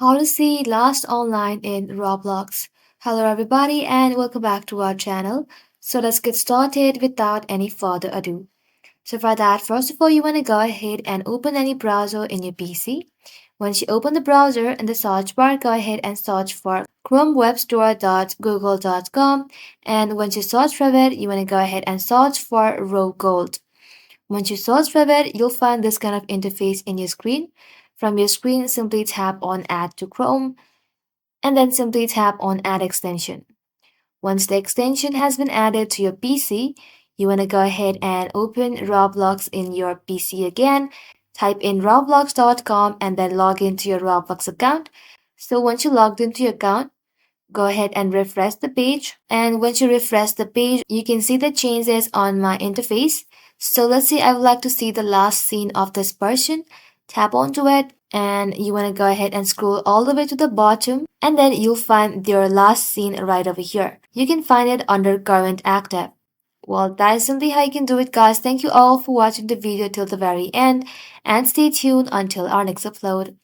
How to see last online in Roblox. Hello everybody and welcome back to our channel. So let's get started without any further ado. So for that, first of all, you want to go ahead and open any browser in your PC. Once you open the browser in the search bar, go ahead and search for chromewebstore.google.com, and once you search for it, you want to go ahead and search for Row Gold. Once you search for it, you'll find this kind of interface in your screen. From your screen, simply tap on Add to Chrome and then simply tap on Add Extension. Once the extension has been added to your PC, you want to go ahead and open Roblox in your PC again. Type in roblox.com and then log into your Roblox account. So once you logged into your account, go ahead and refresh the page. And once you refresh the page, you can see the changes on my interface. So let's say I would like to see the last scene of this person. Tap onto it and you want to go ahead and scroll all the way to the bottom and then you'll find your last scene right over here. You can find it under current active. Well, that is simply how you can do it, guys. Thank you all for watching the video till the very end and stay tuned until our next upload.